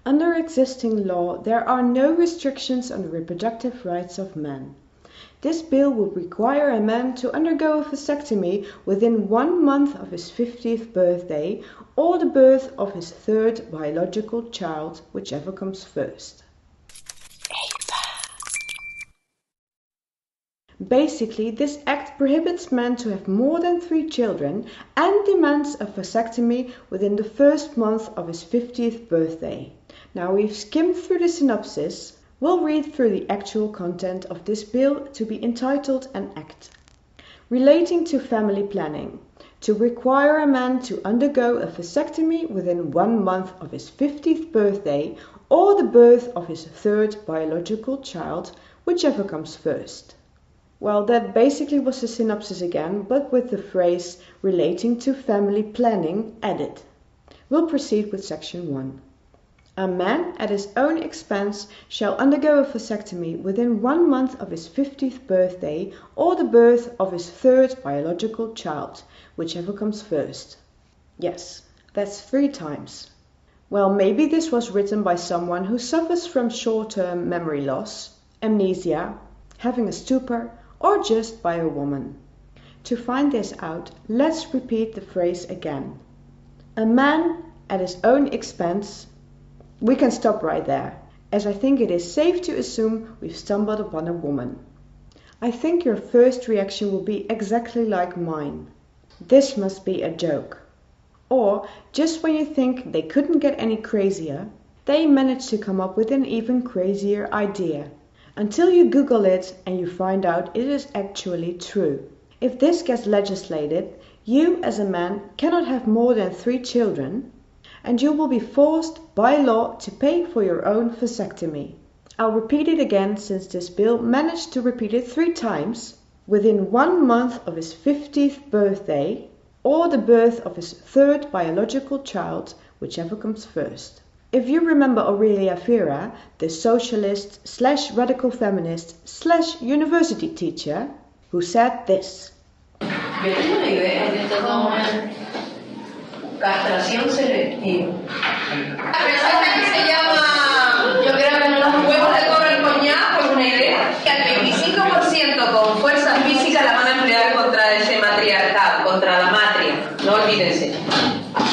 Under existing law, there are no restrictions on the reproductive rights of men. This bill would require a man to undergo a vasectomy within 1 month of his 50th birthday or the birth of his third biological child, whichever comes first. Basically, this act prohibits men to have more than 3 children and demands a vasectomy within the first month of his 50th birthday. Now we've skimmed through the synopsis. We'll read through the actual content of this bill to be entitled an act. Relating to family planning. To require a man to undergo a vasectomy within 1 month of his 50th birthday or the birth of his third biological child, whichever comes first. Well, that basically was the synopsis again, but with the phrase relating to family planning added. We'll proceed with section 1. A man at his own expense shall undergo a vasectomy within 1 month of his 50th birthday or the birth of his third biological child, whichever comes first. Yes, that's 3 times. Well, maybe this was written by someone who suffers from short-term memory loss, amnesia, having a stupor, or just by a woman. To find this out, let's repeat the phrase again. A man at his own expense. We can stop right there, as I think it is safe to assume we've stumbled upon a woman. I think your first reaction will be exactly like mine. This must be a joke. Or, just when you think they couldn't get any crazier, they manage to come up with an even crazier idea. Until you Google it and you find out it is actually true. If this gets legislated, you as a man cannot have more than 3 children, and you will be forced by law to pay for your own vasectomy. I'll repeat it again since this bill managed to repeat it 3 times. Within 1 month of his 50th birthday or the birth of his third biological child, whichever comes first. If you remember Aurelia Vera, the socialist / radical feminist / university teacher, who said this. Yo tengo una idea de todo castración selectiva. La receta que se llama, yo creo que no los huevos de cobre el coñac, es una idea. Que al 25% con fuerza física la van a emplear contra ese matriarcado, contra la matria. No olvídense.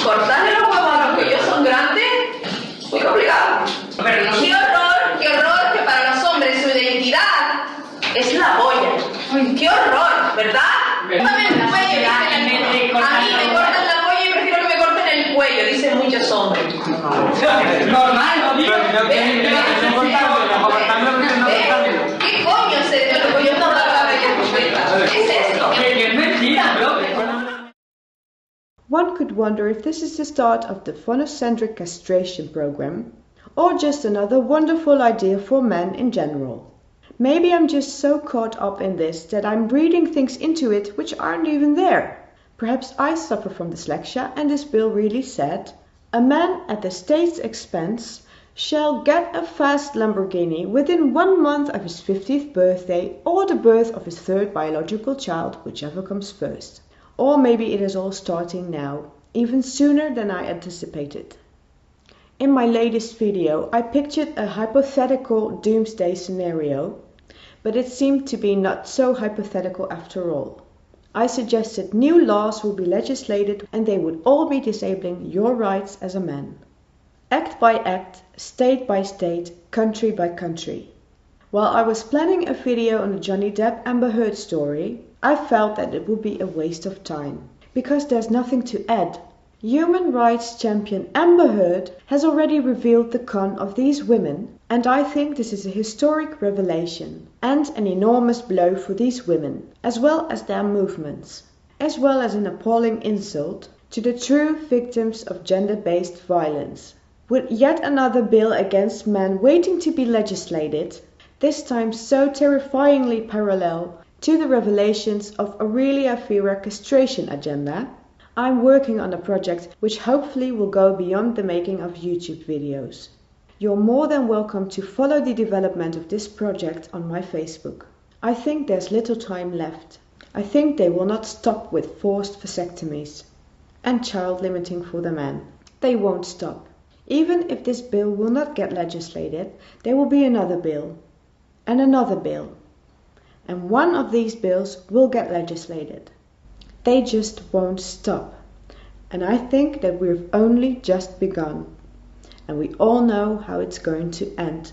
Cortarle los huevos a los que ellos son grandes. Muy complicado. Pero qué horror que para los hombres su identidad es la polla. Qué horror, ¿verdad? Córtame el cuello, a mí me cortan la polla y prefiero que me corten el cuello, dicen muchos hombres. Normal, ¿no? ¿Qué coño es esto? Yo no hablaba de ¿qué es esto? Es mentira, bro. One could wonder if this is the start of the phonocentric castration program, or just another wonderful idea for men in general. Maybe I'm just so caught up in this that I'm reading things into it which aren't even there. Perhaps I suffer from dyslexia and this bill really said, a man at the state's expense shall get a fast Lamborghini within 1 month of his 50th birthday or the birth of his third biological child, whichever comes first. Or maybe it is all starting now, even sooner than I anticipated. In my latest video, I pictured a hypothetical doomsday scenario, but it seemed to be not so hypothetical after all. I suggested new laws would be legislated and they would all be disabling your rights as a man. Act by act, state by state, country by country. While I was planning a video on the Johnny Depp Amber Heard story, I felt that it would be a waste of time, because there's nothing to add. Human rights champion Amber Heard has already revealed the con of these women, and I think this is a historic revelation and an enormous blow for these women, as well as their movements, as well as an appalling insult to the true victims of gender-based violence. With yet another bill against men waiting to be legislated, this time so terrifyingly parallel to the revelations of Aurelia Vera castration agenda, I'm working on a project which hopefully will go beyond the making of YouTube videos. You're more than welcome to follow the development of this project on my Facebook. I think there's little time left. I think they will not stop with forced vasectomies and child limiting for the men. They won't stop. Even if this bill will not get legislated, there will be another bill, and another bill. And one of these bills will get legislated. They just won't stop. And I think that we've only just begun. And we all know how it's going to end.